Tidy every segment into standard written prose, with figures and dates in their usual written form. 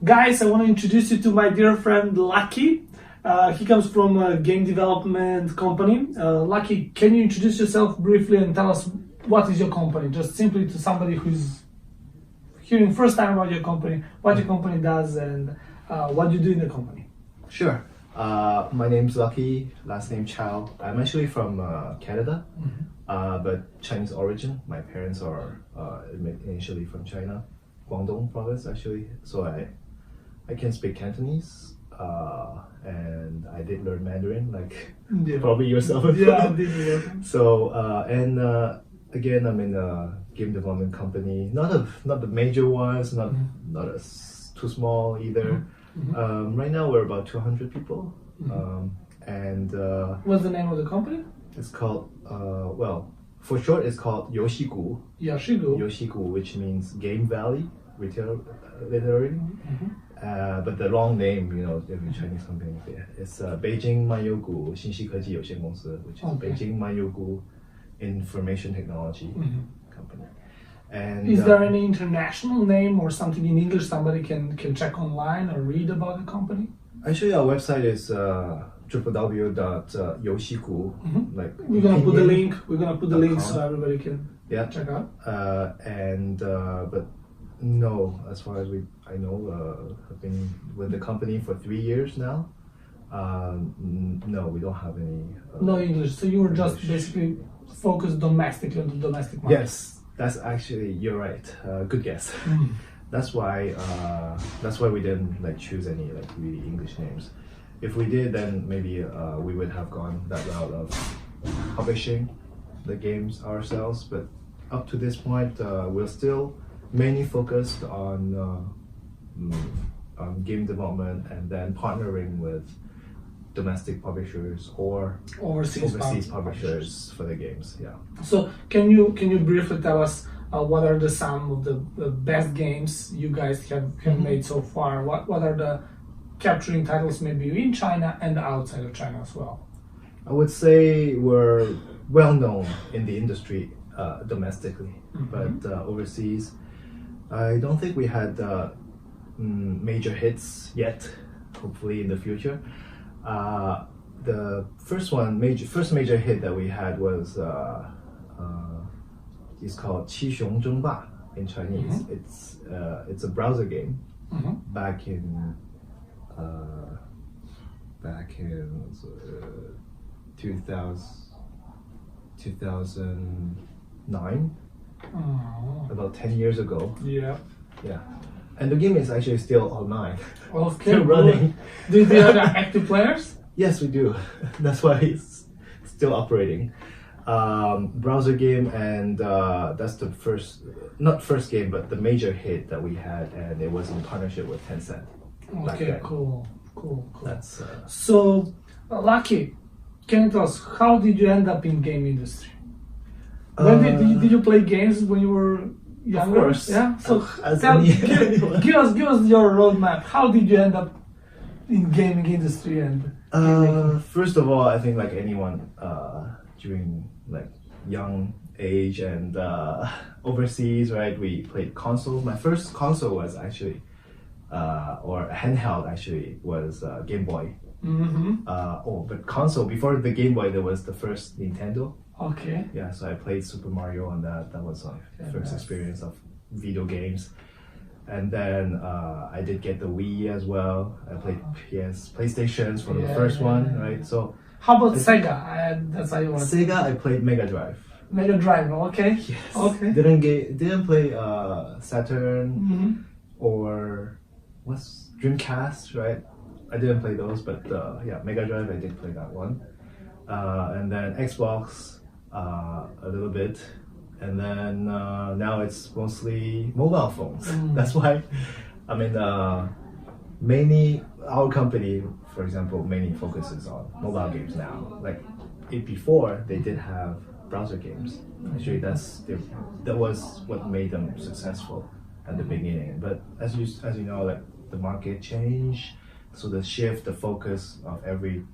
Guys, I want to introduce you to my dear friend Lucky. He comes from a game development company. Lucky, can you introduce yourself briefly and tell us what is your company? Just simply to somebody who's hearing first time about your company, what your company does and what you do in the company. Sure. My name's Lucky, last name Chow. I'm actually from Canada, but Chinese origin. My parents are initially from China, Guangdong province actually. So I can speak Cantonese, and I did learn Mandarin, like probably yourself as well. Yeah, this is it. So again, I'm in a game development company. Not the major ones, not too small either. Right now we're about 200 people, and What's the name of the company? it's called for short it's called Yoshigu. Yoshigu. Which means Game Valley retail, literally. But the long name, every Chinese company, it's Beijing Manyogu 信息科技有限公司, which is Okay. Beijing Manyogu Information Technology Company. And Is there any international name or something in English somebody can check online or read about the company? actually our website is www.yoshigu. Like We're gonna put the pinyin. link. We're gonna put the link .com. so everybody can Yeah. check out. But no, as far as I know, I've been with the company for 3 years now. No, we don't have any. No English. So you were just English. basically focused domestically on the domestic market. Yes, that's actually, you're right. Good guess. That's why we didn't choose any really English names. If we did, then maybe we would have gone that route of publishing the games ourselves. But up to this point, we're still mainly focused on game development and then partnering with domestic publishers or Overseas publishers for the games. Yeah. So can you briefly tell us what are some of the best games you guys have made so far? What are the capturing titles maybe in China and outside of China as well? I would say we're well known in the industry domestically, but overseas, I don't think we had major hits yet. Hopefully in the future. The first major hit that we had was it's called 七雄争霸 in Chinese. It's a browser game back in 2009, about 10 years ago. Yeah. Yeah, and the game is actually still online. Okay. Still running. Do you have active players? Yes, we do. That's why it's still operating. Browser game, and that's the not first game, but the major hit that we had, and it was in partnership with Tencent. back Okay, then. cool. That's So, Lucky, can you tell us how did you end up in game industry? When did you play games when you were younger? Of course. Yeah. So As tell, any- give us your roadmap. How did you end up in gaming industry and game making? First of all, I think like anyone during young age and overseas, right? We played console. My first console was actually or handheld actually was Game Boy. But console before the Game Boy, there was the first Nintendo. Okay. Yeah, so I played Super Mario on that. That was my first experience of video games. And then I did get the Wii as well. I played PlayStations from the first one, right? So How about Sega? That's how you want to say. Sega, I played Mega Drive. Mega Drive. Okay. Yes. Okay. Didn't play Saturn or what's Dreamcast, right? I didn't play those, but Mega Drive, I did play that one. And then Xbox a little bit, and then now it's mostly mobile phones. That's why, I mean, mainly our company, for example, mainly focuses on mobile games now. Like before, they did have browser games. Actually, that was what made them successful at the beginning. But as you know, like the market changed, so the focus of every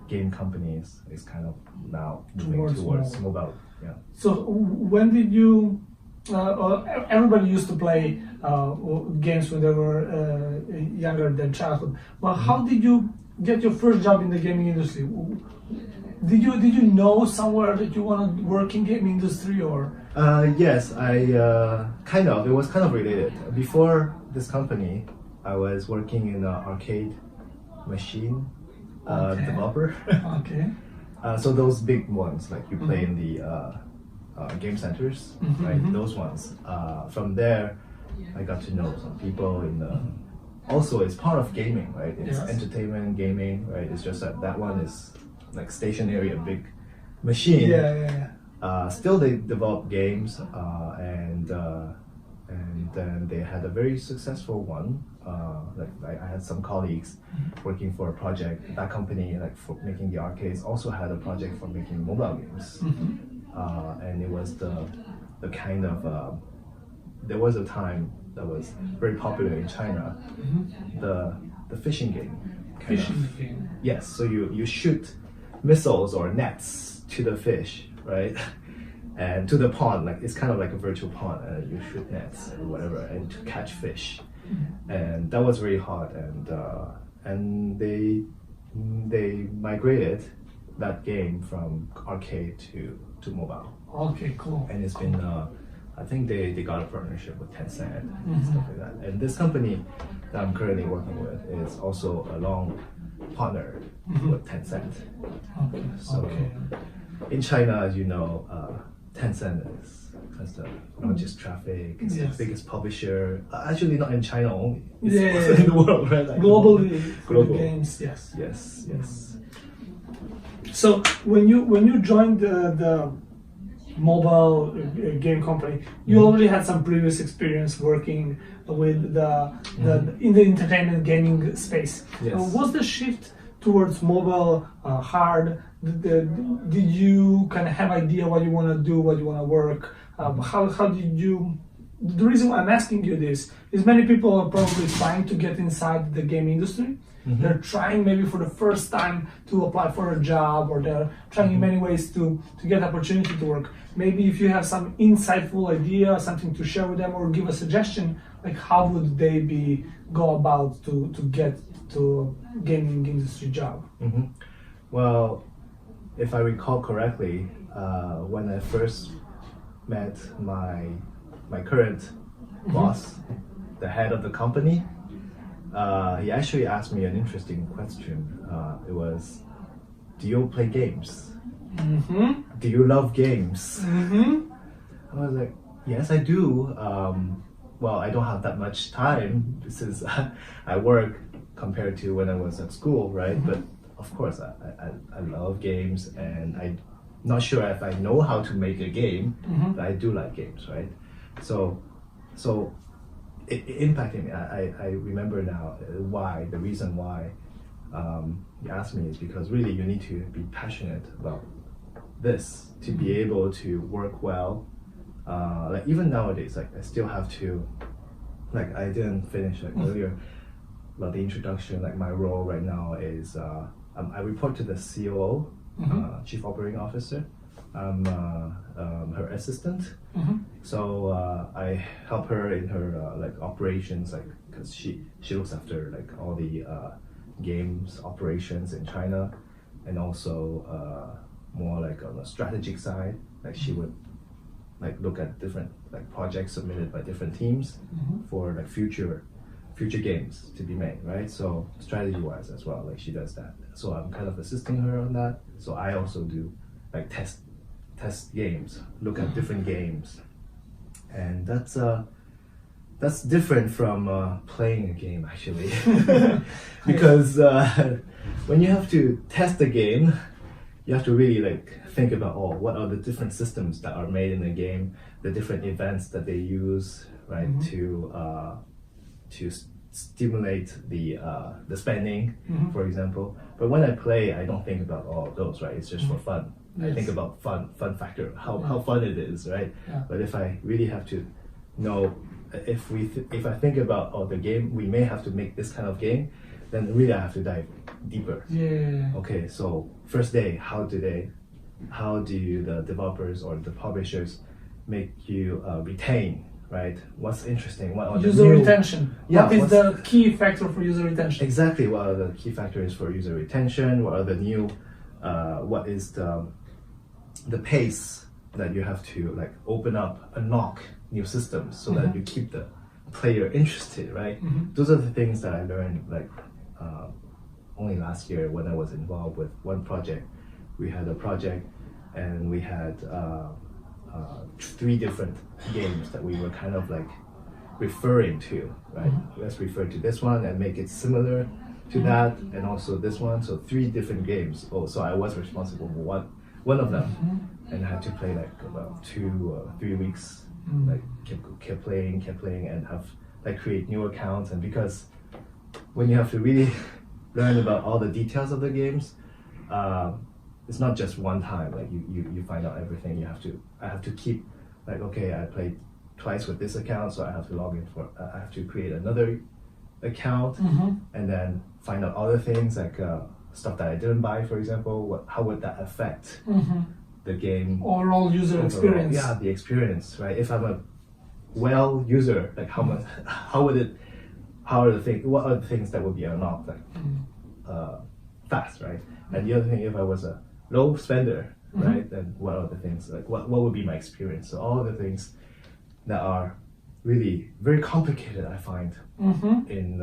game companies is kind of now moving towards mobile. Yeah. So when did you everybody used to play games when they were younger than childhood. But how did you get your first job in the gaming industry? Did you know somewhere that you want to work in gaming industry or? Yes, kind of. It was kind of related. Before this company, I was working in an arcade machine developer. Okay. So those big ones, like you play in the game centers, right? Those ones. From there, I got to know some people in the. Also, it's part of gaming, right? It's entertainment, gaming, right? It's just that one is like stationary, a big machine. Still, they develop games, and then they had a very successful one. Like I had some colleagues working for a project. That company, like for making the arcades, also had a project for making mobile games. And it was the kind of there was a time that was very popular in China, the fishing game. Fishing game. Yes, so you shoot missiles or nets to the fish, right? And to the pond, like it's kind of like a virtual pond, and you shoot nets or whatever, and to catch fish. And that was very hot, and they migrated that game from arcade to mobile. Okay, cool. And it's been I think they got a partnership with Tencent and stuff like that. And this company that I'm currently working with is also a long partner with Tencent. Okay. So in China, as you know, Tencent has the largest traffic, it's the biggest publisher. Actually, not in China only. It's also in the world, right? Like globally, global games. Yes. So when you joined the mobile game company, you already had some previous experience working with the in the entertainment gaming space. Yes. Was the shift towards mobile hard? Did you kind of have idea what you want to do, what you want to work? How did you? The reason why I'm asking you this is many people are probably trying to get inside the game industry. They're trying maybe for the first time to apply for a job, or they're trying in many ways to get opportunity to work. Maybe if you have some insightful idea, something to share with them, or give a suggestion, like how would they go about to get to a gaming industry job? Well, if I recall correctly, when I first met my current boss, the head of the company, he actually asked me an interesting question. It was, do you play games? Do you love games? I was like, yes, I do. Well, I don't have that much time since I work compared to when I was at school, right? But of course, I love games, and I'm not sure if I know how to make a game, but I do like games, right? So it impacted me. I remember now the reason why he asked me is because really you need to be passionate about this to be able to work well. Like even nowadays, like I still have to, like I didn't finish like earlier about the introduction. Like my role right now is I report to the COO, Chief Operating Officer. I'm her assistant, so I help her in her like operations, like because she looks after like all the games operations in China, and also more like on the strategic side, like she would like look at different like projects submitted by different teams for like future games to be made, right? So strategy wise as well, like she does that. So I'm kind of assisting her on that. So I also do like test games, look at different games, and that's different from playing a game actually, because when you have to test a game, you have to really like think about what are the different systems that are made in the game, the different events that they use, right, to stimulate the spending, for example. But when I play, I don't think about all of those, right? It's just for fun. I think about fun factor, how fun it is, right? But if I really have to know, if I think about the game, we may have to make this kind of game, then really I have to dive deeper. Okay, so first day, how do the developers or the publishers make you retain, right? What's interesting? What are the User new, retention. Yeah, What is what's- the key factor for user retention? Exactly. What are the key factors for user retention? What are the new? What is the pace that you have to like open up, unlock new systems so that you keep the player interested, right? Those are the things that I learned like only last year when I was involved with one project. We had a project and we had 3 different games that we were kind of like referring to, right? Let's refer to this one and make it similar to that, and also this one. So 3 different games. Oh, so I was responsible for one of them, and I had to play like about 2 or 3 weeks. Like kept playing, and have like create new accounts. And because when you have to really learn about all the details of the games, it's not just one time. Like you find out everything. I have to keep like, okay, I played twice with this account, so I have to log in for. I have to create another account, and then find out other things like stuff that I didn't buy, for example. How would that affect the game Overall user experience. Yeah, the experience, right? If I'm a user, like what are the things that would be unlocked like fast, right? And the other thing, if I was a low spender, right, then what are the things like what would be my experience? So all of the things that are really very complicated, I find, in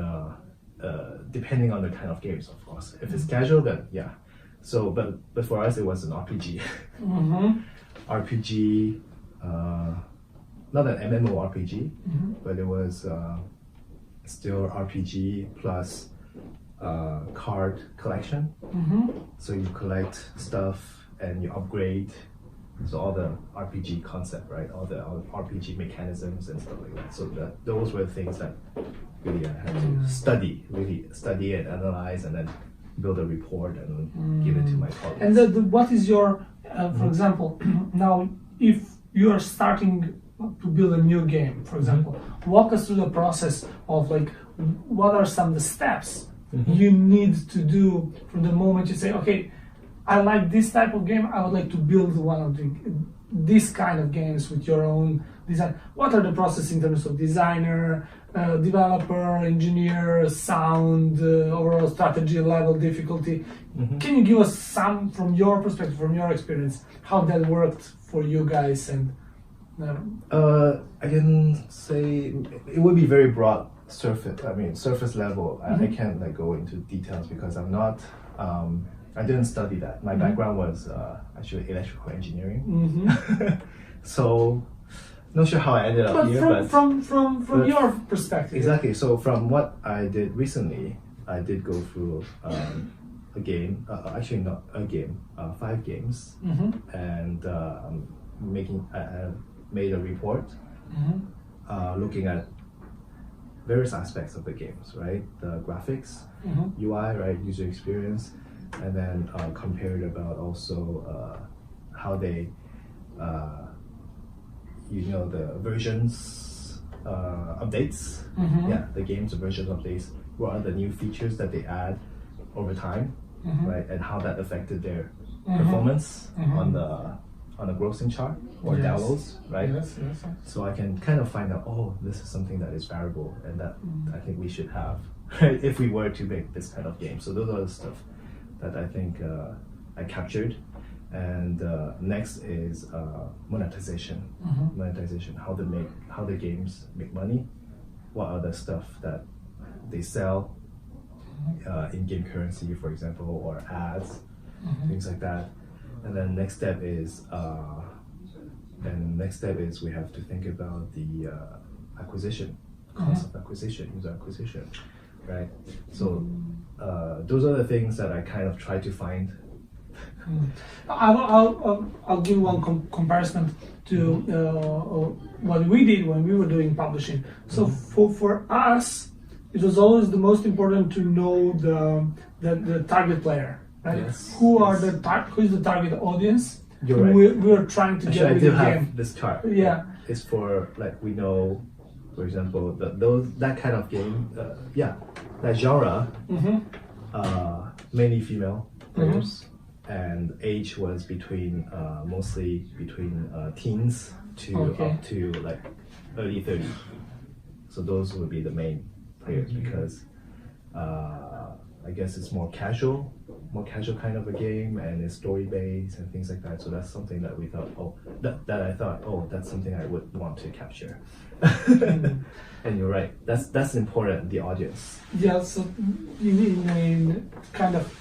depending on the kind of games, of course. If it's casual, then yeah. So, but for us, it was an RPG. RPG, not an MMORPG, but it was still RPG plus card collection. So you collect stuff and you upgrade. So all the RPG concept, right? All the RPG mechanisms and stuff like that. So those were the things that really I had to really study and analyze, and then build a report and give it to my colleagues. And what is your, for example, now if you are starting to build a new game, for example, walk us through the process of like, what are some of the steps you need to do from the moment you say, okay, I like this type of game, I would like to build one of this kind of games with your own design. What are the processes in terms of designer, developer, engineer, sound, overall strategy level, difficulty? Can you give us some, from your perspective, from your experience, how that worked for you guys? And I can say it would be very broad surface level. I can't like go into details because I'm not. I didn't study that. My background was actually electrical engineering. So not sure how I ended up here, but from your perspective. Exactly. So from what I did recently, I did go through a game. Actually, not a game. 5 games, and I made a report looking at various aspects of the games, right? The graphics, UI, right? User experience, and then compared about also how they, the versions updates. Yeah, the game's version updates. What are the new features that they add over time, right? And how that affected their performance on the grossing chart or downloads, right? Yes. So I can kind of find out, oh, this is something that is variable and that I think we should have, right, if we were to make this kind of game. So those are the stuff that I think I captured. And next is monetization. Monetization, how the games make money, what are the stuff that they sell, in-game currency, for example, or ads, things like that. And then next step is we have to think about the acquisition, cost of acquisition, user acquisition, right? So those are the things that I kind of try to find. I'll give one comparison to what we did when we were doing publishing. So for us, it was always the most important to know the target player. Right? Yes, Who is the target audience? You're right. We are trying to get I with do the have game. this chart. Yeah. It's for like we know, for example, that kind of game. That genre. Mainly female players, and age was mostly between teens to up to like early 30. So those would be the main players because I guess it's more casual kind of a game, and it's story based and things like that. So that's something that we thought, that's something I would want to capture. And you're right, that's important, the audience. Yeah, so in kind of,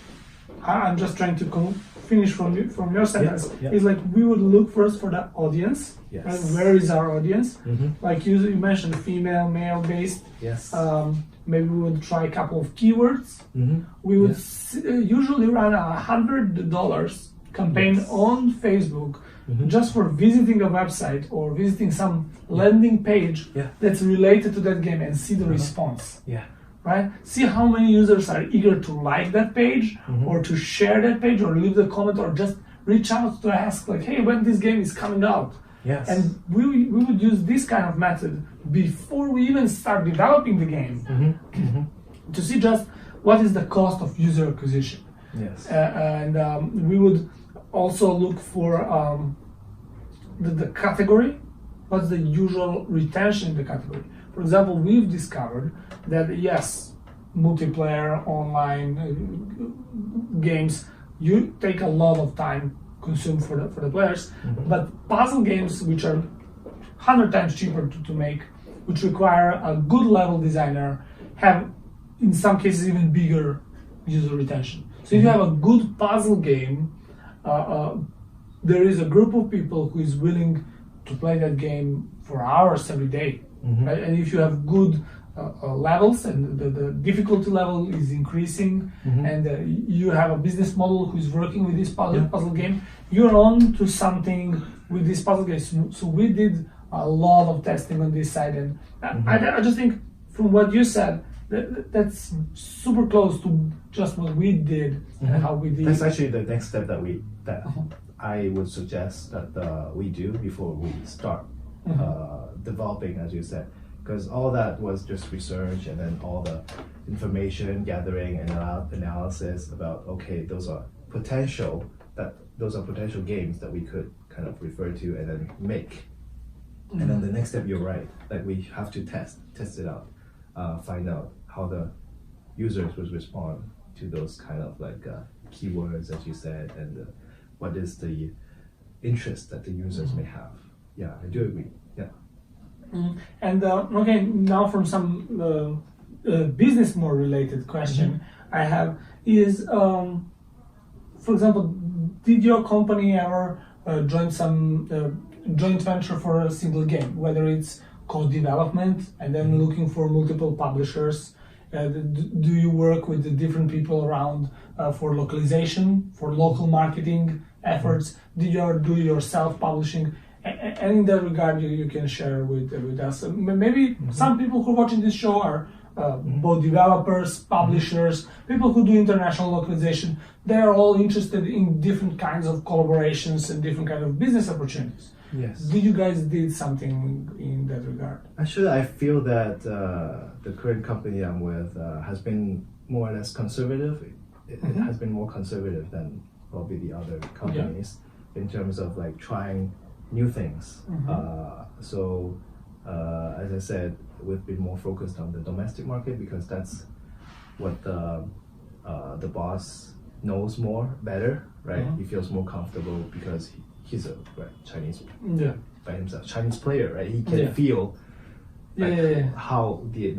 I'm just trying to finish from your sentence. It's like we would look first for the audience. Yes. Right? Where is our audience? Mm-hmm. Like you mentioned, female, male based. Yes. Maybe we would try a couple of keywords. Mm-hmm. We would usually run $100 campaign on Facebook just for visiting a website or visiting some landing page that's related to that game and see the response. Yeah. Right? See how many users are eager to like that page or to share that page or leave the comment or just reach out to ask like, hey, when this game is coming out. Yes. And we would use this kind of method before we even start developing the game to see just what is the cost of user acquisition. Yes. And we would also look for the category. What's the usual retention in the category? For example, we've discovered that yes, multiplayer online games you take a lot of time consumed for the players, but puzzle games which are 100 times cheaper to make, which require a good level designer, have in some cases even bigger user retention. So if you have a good puzzle game, there is a group of people who is willing to play that game for hours every day. Right? And if you have good levels and the difficulty level is increasing and you have a business model who is working with this puzzle game, you're on to something with this puzzle game. So we did a lot of testing on this side, and I just think from what you said, that's super close to just what we did and how we did. That's actually the next step that I would suggest that we do before we start developing, as you said, because all that was just research and then all the information gathering and analysis about those are potential games that we could kind of refer to and then make. And then the next step, you're right, like we have to test it out, find out how the users would respond to those kind of like keywords, as you said, and what is the interest that the users may have. Yeah, I do agree. Yeah. And now from some business more related question I have is, for example, did your company ever join some joint venture for a single game, whether it's co-development and then looking for multiple publishers? Do you work with the different people around for localization, for local marketing efforts? Did you ever do your self-publishing? And in that regard, you can share with us. Maybe some people who are watching this show are both developers, publishers, people who do international localization. They are all interested in different kinds of collaborations and different kind of business opportunities. Yes. Did you guys did something in that regard? Actually, I feel that the current company I'm with has been more or less conservative. It has been more conservative than probably the other companies in terms of like trying new things. So as I said, we've been more focused on the domestic market because that's what the boss knows better, right? He feels more comfortable because he's a Chinese by himself, Chinese player, right? He can feel how the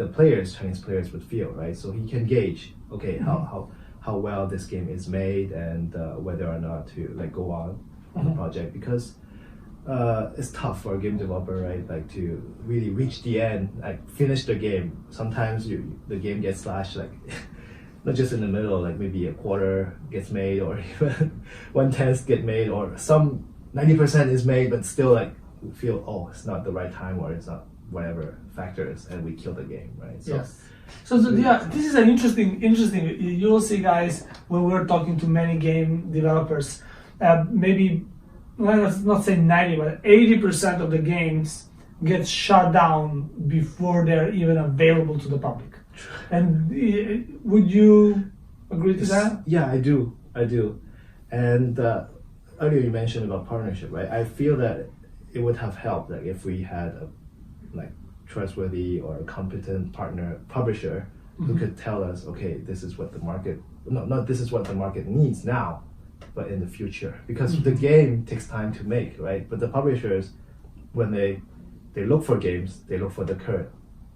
Chinese players would feel, right? So he can gauge, how well this game is made and whether or not to like go on the project, because it's tough for a game developer, right? Like to really reach the end, like finish the game. Sometimes the game gets slashed, like not just in the middle, like maybe a quarter gets made or even 1/10 get made, or some 90% is made, but still like we feel it's not the right time or it's not whatever factors, and we kill the game, right? So, yes. So this is an interesting. You'll see, guys, when we're talking to many game developers, maybe. Let's not say 90, but 80% of the games get shut down before they're even available to the public. And would you agree to that? Yeah, I do. And earlier you mentioned about partnership, right? I feel that it would have helped like if we had a like trustworthy or a competent partner publisher who could tell us, okay, this is what the market not this is what the market needs now, but in the future, because the game takes time to make, right? But the publishers, when they look for games, they look for the current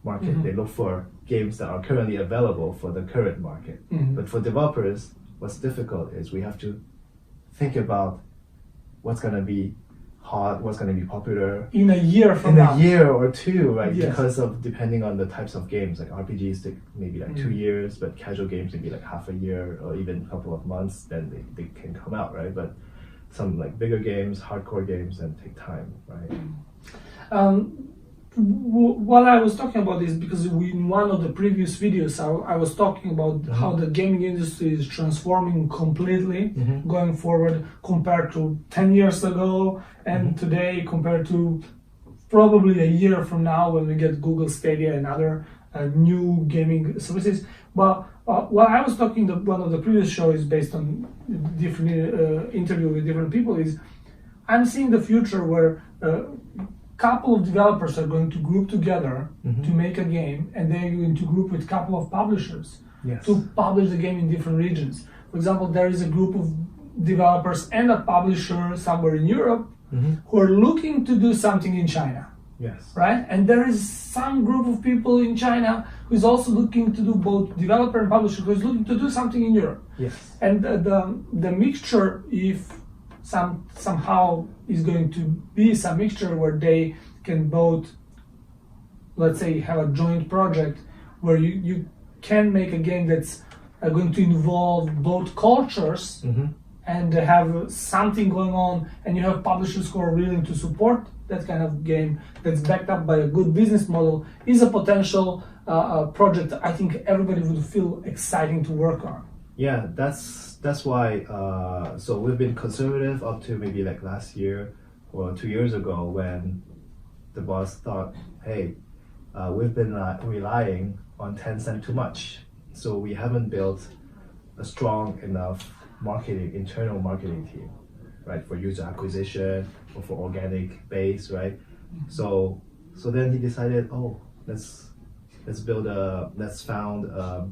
market. They look for games that are currently available for the current market. But for developers, what's difficult is we have to think about what's going to be hot, what's going to be popular in a year from now. In a year or two, right? Yes. Because of depending on the types of games, like RPGs take maybe like 2 years, but casual games maybe like half a year or even a couple of months, then they can come out, right? But some like bigger games, hardcore games, then take time, right? What I was talking about is because in one of the previous videos I was talking about how the gaming industry is transforming completely going forward compared to 10 years ago and today compared to probably a year from now when we get Google Stadia and other new gaming services. But what I was talking one of the previous shows based on different interview with different people is I'm seeing the future where couple of developers are going to group together to make a game, and they're going to group with a couple of publishers to publish the game in different regions. For example, there is a group of developers and a publisher somewhere in Europe who are looking to do something in China. Yes. Right? And there is some group of people in China who is also looking to do both developer and publisher, who is looking to do something in Europe. Yes. And the mixture, if somehow is going to be some mixture where they can both, let's say, have a joint project where you can make a game that's going to involve both cultures and have something going on, and you have publishers who are willing to support that kind of game that's backed up by a good business model, is a potential project I think everybody would feel exciting to work on. Yeah, that's why. So we've been conservative up to maybe like last year or 2 years ago when the boss thought, hey, we've been relying on Tencent too much, so we haven't built a strong enough internal marketing team, right, for user acquisition or for organic base, right? So then he decided, oh, let's found a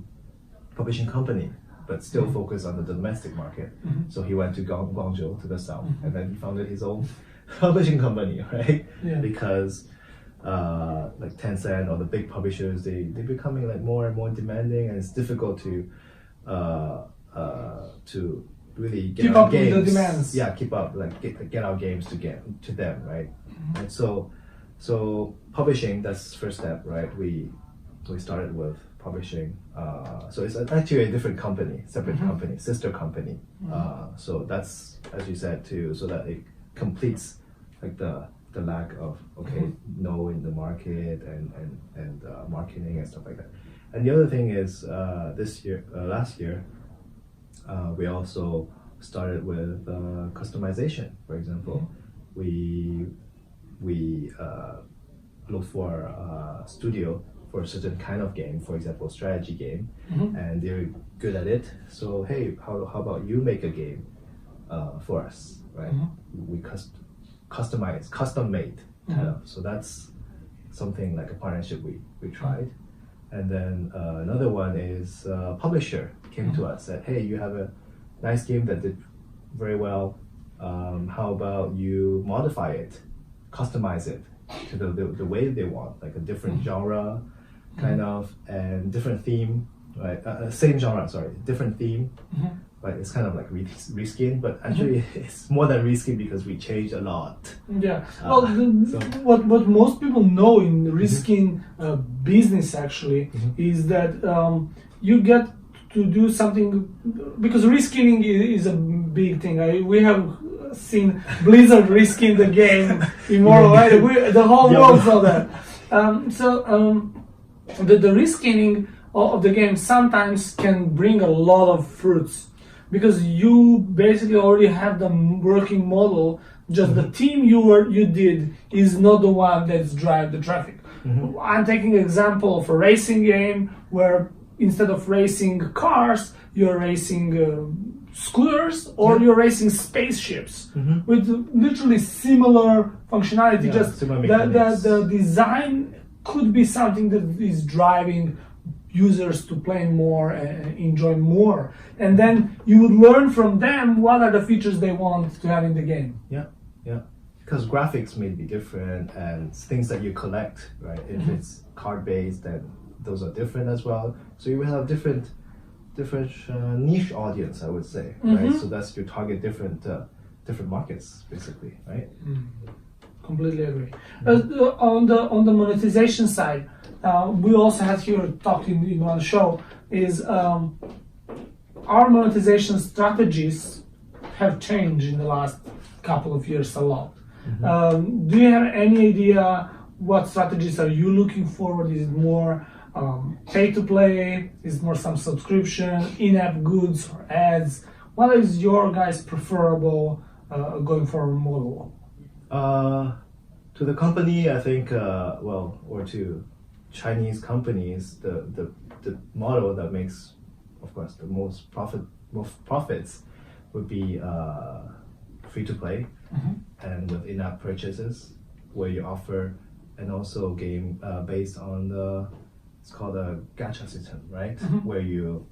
publishing company, but still focus on the domestic market. So he went to Guangzhou, to the south, and then he founded his own publishing company, right? Yeah. Because like Tencent or the big publishers, they're becoming like more and more demanding, and it's difficult to really get keep our up games. with the demands. Yeah, keep up, like get our games to get to them, right? And so publishing, that's the first step, right? We started with publishing. So it's actually a different company, separate company, sister company. So that's, as you said too, so that it completes like the lack of knowing the market and marketing and stuff like that. And the other thing is last year we also started with customization. For example, we look for a studio for a certain kind of game, for example, strategy game, and they're good at it. So hey, how about you make a game for us, right? We custom made kind of. So that's something like a partnership we tried. And then another one is publisher came to us, said, hey, you have a nice game that did very well. How about you modify it, customize it to the way they want, like a different genre kind of, and different theme, right? Same genre, sorry, different theme. Right, it's kind of like reskin, but actually it's more than reskin because we changed a lot. Yeah. Well, what most people know in the reskin business actually is that you get to do something, because reskinning is a big thing. We have seen Blizzard reskin the game Immortal, right? The whole world saw that. The reskinning of the game sometimes can bring a lot of fruits, because you basically already have the working model. Just the team you did is not the one that's drive the traffic. I'm taking an example of a racing game where instead of racing cars, you're racing scooters or Yeah. you're racing spaceships Mhm. with literally similar functionality. Yeah, Just similar the mechanics. design could be something that is driving users to play more and enjoy more, and then you would learn from them what are the features they want to have in the game. Yeah, yeah. Because graphics may be different and things that you collect, right? If it's card based, then those are different as well. So you will have different niche audience, I would say, right? So that's you target different markets, basically, right? Completely agree. On the monetization side, we also had here talked in one show is our monetization strategies have changed in the last couple of years a lot. Do you have any idea what strategies are you looking forward? Is it more pay to play? Is it more some subscription, in-app goods or ads? What is your guys' preferable going forward model? To the company, I think, or to Chinese companies, the model that makes, of course, the most profits would be free to play and with in-app purchases, where you offer, and also game based on it's called a gacha system, right? Where you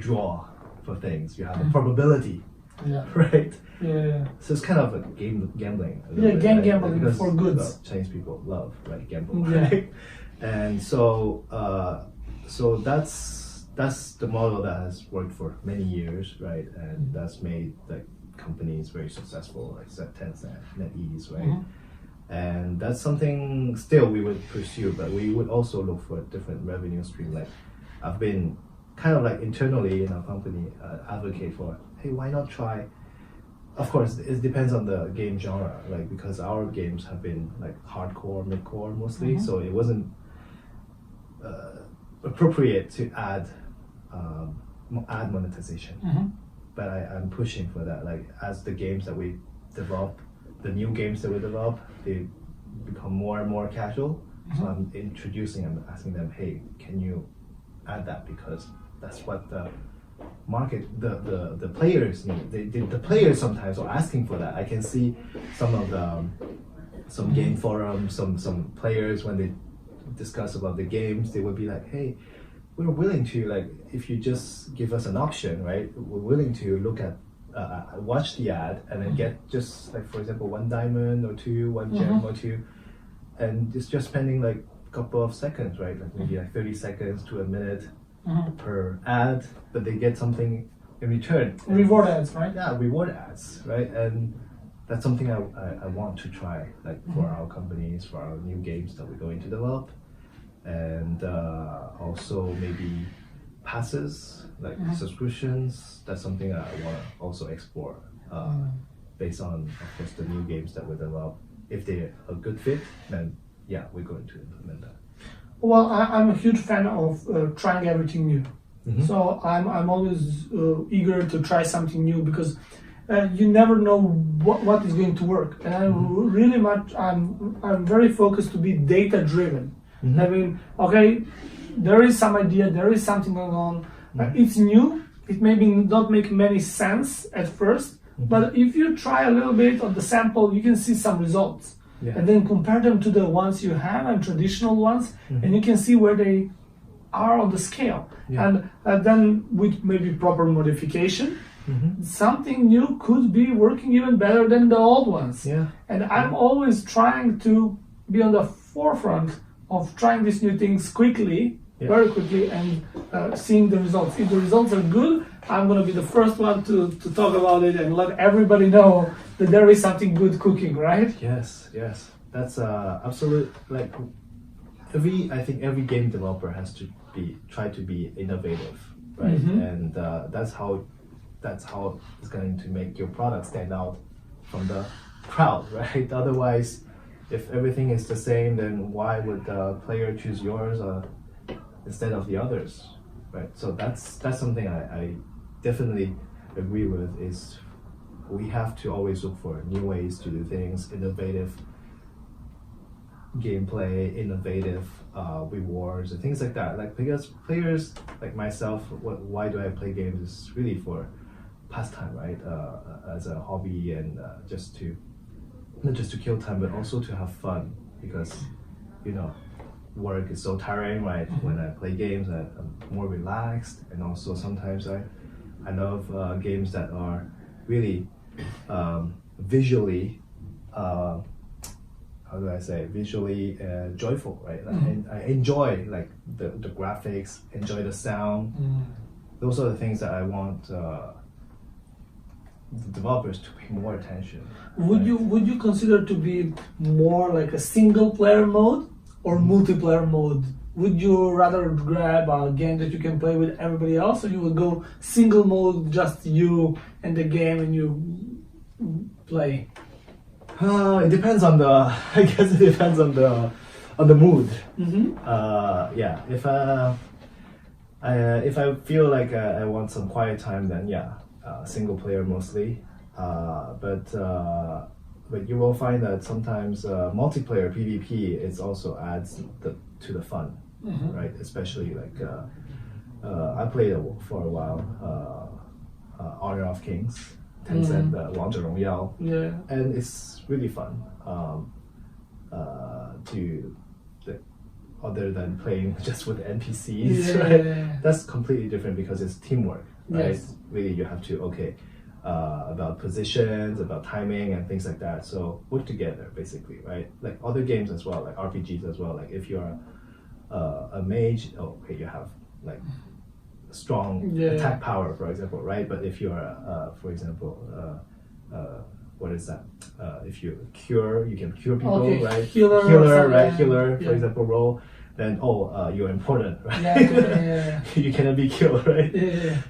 draw for things, you have a probability. Yeah. Right. Yeah. So it's kind of a gambling. A Yeah, little bit, game right? gambling Because, for goods. Chinese people love gambling, Yeah. right? And so that's the model that has worked for many years, right? And that's made companies very successful, like Tencent, NetEase, right? And that's something still we would pursue, but we would also look for a different revenue stream. Like I've been kind of internally in our company advocate for, hey, why not try? Of course, it depends on the game genre, because our games have been hardcore, midcore mostly, so it wasn't appropriate to add monetization. But I'm pushing for that. As the games that we develop, the new games that we develop, they become more and more casual. So I'm introducing and asking them, hey, can you add that, because that's what the market, the players need. The players sometimes are asking for that. I can see some game forums, some players when they discuss about the games, they would be like, hey, we're willing to if you just give us an option, right? We're willing to look at watch the ad and then get just for example 1 diamond or 2, 1 gem or 2, and it's just spending a couple of seconds, right? Maybe 30 seconds to a minute per ad, but they get something in return. Reward ads, right? Yeah, reward ads, right? And that's something I want to try, for our companies, for our new games that we're going to develop, and also maybe passes, subscriptions. That's something I want to also explore, based on, of course, the new games that we develop. If they're a good fit, then yeah, we're going to implement that. Well, I'm a huge fan of trying everything new. So I'm always eager to try something new, because you never know what is going to work. And I'm very focused to be data driven. I mean, okay, there is some idea, there is something going on. It's new. It maybe not make many sense at first, but if you try a little bit of the sample, you can see some results. Yeah. And then compare them to the ones you have and traditional ones, and you can see where they are on the scale. Yeah. And then with maybe proper modification, something new could be working even better than the old ones. Yeah. And I'm always trying to be on the forefront of trying these new things quickly, very quickly, and seeing the results. If the results are good, I'm going to be the first one to talk about it and let everybody know that there is something good cooking, right? Yes. That's absolute. I think every game developer has to try to be innovative, right? And that's how it's going to make your product stand out from the crowd, right? Otherwise, if everything is the same, then why would the player choose yours instead of the others, right? So that's something I definitely agree with. Is we have to always look for new ways to do things, innovative gameplay, innovative rewards and things like that. Because players like myself, why do I play games? Is really for pastime, right? As a hobby and just to not just to kill time, but also to have fun because you know work is so tiring, right? When I play games, I'm more relaxed, and also sometimes I love games that are really visually. How do I say visually joyful, right? And I enjoy like the graphics, enjoy the sound. Those are the things that I want the developers to pay more attention. Would you consider to be more like a single player mode or multiplayer mode? Would you rather grab a game that you can play with everybody else, or you would go single mode, just you and the game, and you play? It depends on the. I guess it depends on the mood. Yeah, if I feel like I want some quiet time, then yeah, single player mostly. But you will find that sometimes multiplayer PvP it also adds to the fun, right? Especially like I played for a while Honor of Kings, Tencent 王者荣耀, Yeah. and it's really fun other than playing just with NPCs, right? That's completely different because it's teamwork, right? Yes. Really, you have to about positions, about timing, and things like that. So work together, basically, right? Like other games as well, like RPGs as well. Like if you're a mage, okay, you have like strong attack power, for example, right? But if you're, for example, what is that? If you can cure people, right? Healer, right? Healer, for example, role. Then you're important, right? You cannot be killed, right?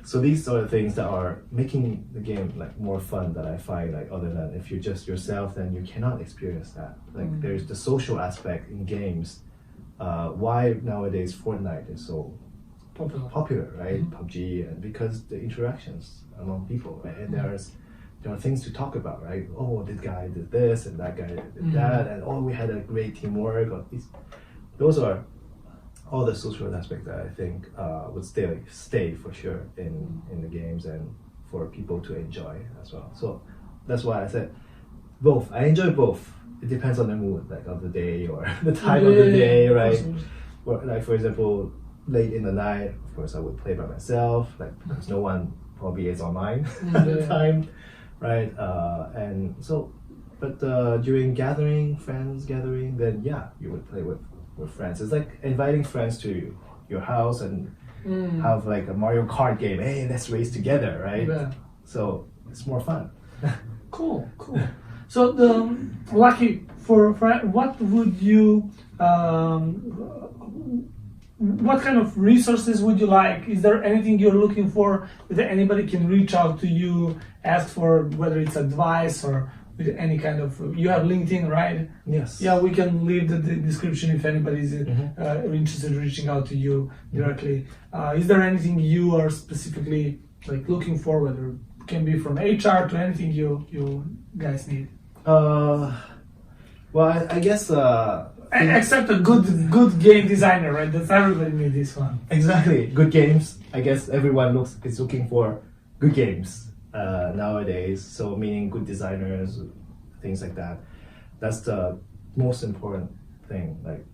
So these are the things that are making the game like more fun that I find like other than if you're just yourself, then you cannot experience that. Like there's the social aspect in games. Why nowadays Fortnite is so popular, right? PUBG, and because the interactions among people, right? And there are things to talk about, right? Oh, this guy did this and that guy did that, and we had a great teamwork. Those are all the social aspects that I think would stay for sure in the games and for people to enjoy as well. So that's why I said both. I enjoy both. It depends on the mood, like of the day or the time of the day, right? Or, like for example, late in the night, of course, I would play by myself, like because no one probably is online at the time, right? And so, but during friends gathering, then yeah, you would play with friends. It's like inviting friends to your house and have like a Mario Kart game. Hey, let's race together, right? So it's more fun. Cool. So Lucky, for what would you what kind of resources would you like? Is there anything you're looking for that anybody can reach out to you, ask for, whether it's advice or with any kind of, you have LinkedIn, right? Yes. Yeah, we can leave the description if anybody's interested in reaching out to you directly. Is there anything you are specifically like looking for, whether it can be from HR to anything you guys need? Well, I guess except a good game designer, right? That's everybody needs this one. Exactly, good games. I guess everyone is looking for good games nowadays. So meaning good designers, things like that. That's the most important thing. Like,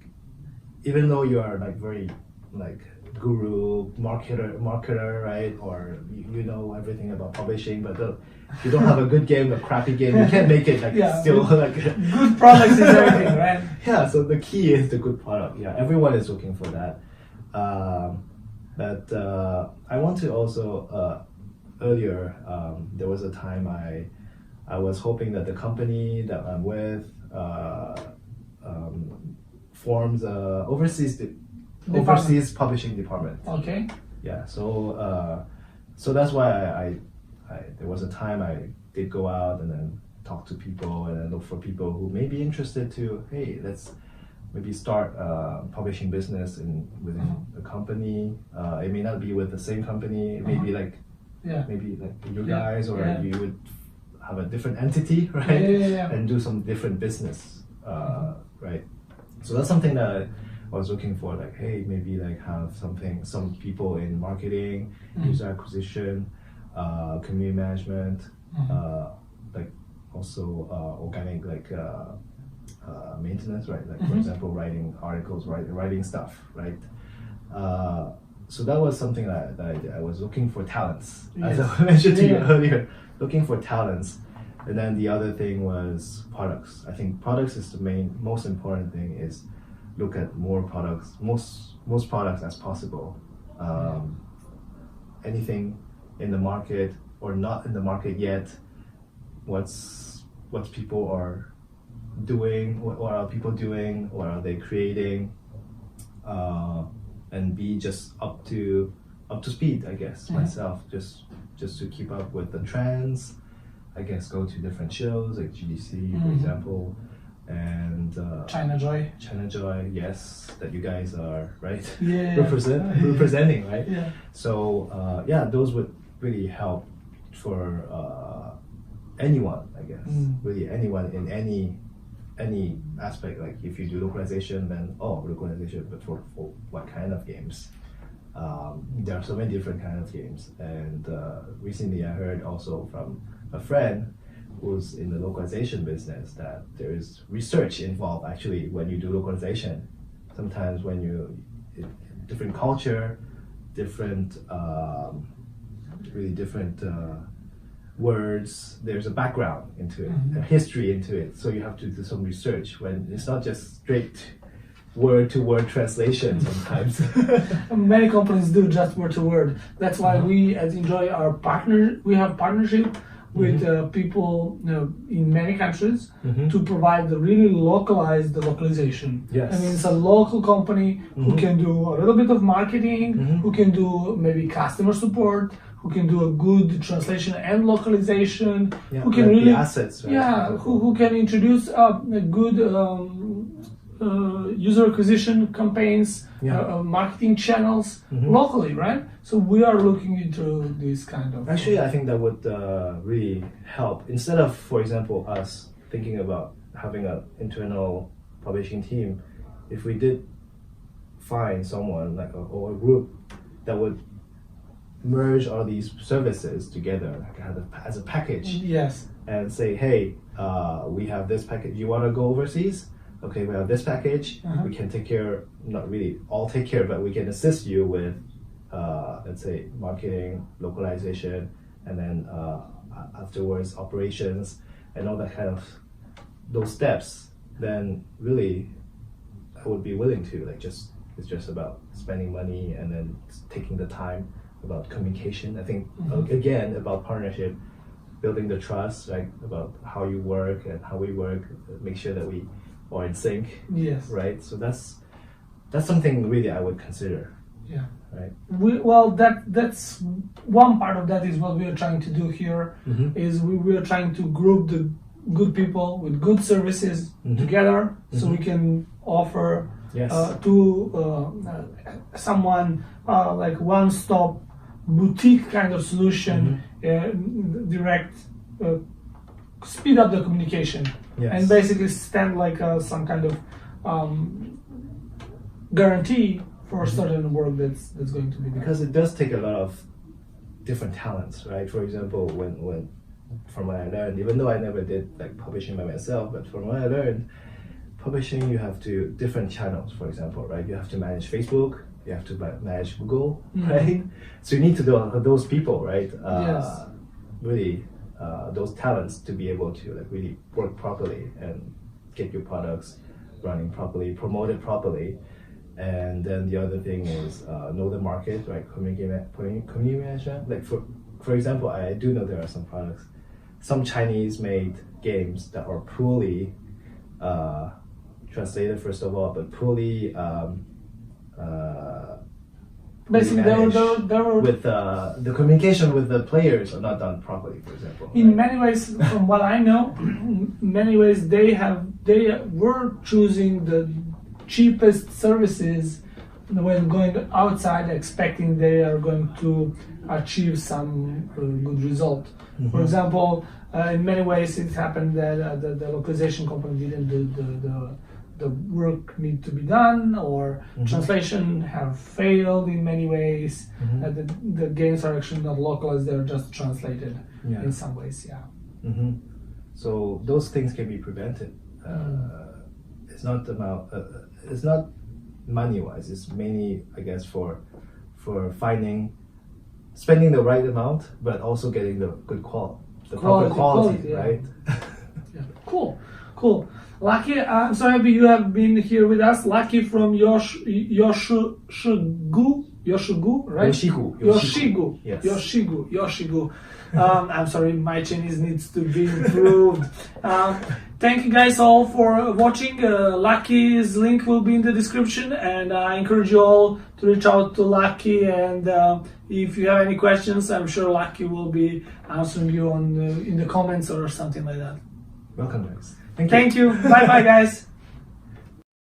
even though you are like very like guru marketer, right? Or you know everything about publishing, but if you don't have a good game, a crappy game, you can't make it like still like good products is everything, right? Yeah. So the key is the good product. Yeah, everyone is looking for that. But I want to also earlier there was a time I was hoping that the company that I'm with forms a overseas publishing department. Okay. Yeah. So that's why I there was a time I did go out and then talk to people and then look for people who may be interested to, hey, let's maybe start a publishing business within a company. It may not be with the same company. It may be like maybe like you guys, or you would have a different entity, right? And do some different business, right? So that's something that I was looking for, like, hey, maybe like have some people in marketing, user acquisition, community management, like also organic like maintenance, right? Like for example, writing articles, writing stuff, right? So that was something that I did. I was looking for talents, as I mentioned to you earlier, looking for talents. And then the other thing was products. I think products is the most important thing, is look at more products, most products as possible. Anything in the market or not in the market yet, what's people are doing, what are people doing, what are they creating, and be just up to speed, I guess, myself, just to keep up with the trends. I guess go to different shows like GDC, for example, and China Joy, yes, that you guys are yeah. representing, right? Yeah. So those would really help for anyone, I guess, really anyone in any aspect. Like if you do localization, then localization, but for what kind of games? There are so many different kinds of games, and recently I heard also from a friend who's in the localization business that there is research involved actually when you do localization. Sometimes when different culture, different really different words, there's a background into it, a history into it, so you have to do some research when it's not just straight word-to-word translation sometimes. Many companies do just word-to-word. That's why we at Enjoy we have partnership with people in many countries to provide the really localized localization. Yes. I mean, it's a local company who can do a little bit of marketing, who can do maybe customer support, who can do a good translation and localization, who can like really the assets, right? who can introduce a good user acquisition campaigns, marketing channels locally, right? So we are looking into this kind of. Actually, I think that would really help. Instead of, for example, us thinking about having an internal publishing team, if we did find someone like or a group that would merge all these services together as a package. Yes. And say, hey, we have this package. You want to go overseas? Okay, we have this package. We can take care, not really all take care, but we can assist you with, let's say, marketing, localization, and then afterwards operations and all that kind of those steps. Then really, I would be willing to it's just about spending money and then taking the time, about communication. I think again about partnership, building the trust, right? About how you work and how we work, make sure that we are in sync. Yes. Right. So that's something really I would consider. Yeah. Right. That's one part of that is what we are trying to do here. Is we are trying to group the good people with good services together, so we can offer to someone like one-stop boutique kind of solution, direct, speed up the communication, and basically stand like some kind of guarantee for certain work that's going to be done. Because it does take a lot of different talents, right? For example, when from what I learned, even though I never did like publishing by myself, but from what I learned, publishing, you have to different channels, for example, right? You have to manage Facebook, you have to manage Google, right? So you need to do those people, right? Really, those talents to be able to like really work properly and get your products running properly, promote it properly. And then the other thing is know the market, right? Community management. Like for example, I do know there are some products, some Chinese-made games that are poorly translated, first of all, but poorly basically there were with the communication with the players are not done properly, for example. In many ways, from what I know, many ways they were choosing the cheapest services when going outside, expecting they are going to achieve some good result. For example, in many ways it happened that the localization company didn't do the work need to be done, or translation have failed in many ways. The games are actually not localized; they're just translated in some ways. Yeah. So those things can be prevented. It's not about it's not money wise. It's mainly, I guess, for spending the right amount, but also getting the good proper quality, right? Yeah. Cool. Lucky, I'm so happy you have been here with us. Lucky from Yoshigu, right? Yoshigu. Yes. Yoshigu. I'm sorry, my Chinese needs to be improved. Thank you guys all for watching. Lucky's link will be in the description, and I encourage you all to reach out to Lucky. And if you have any questions, I'm sure Lucky will be answering you in the comments or something like that. Welcome, guys. Thank you. Bye, guys.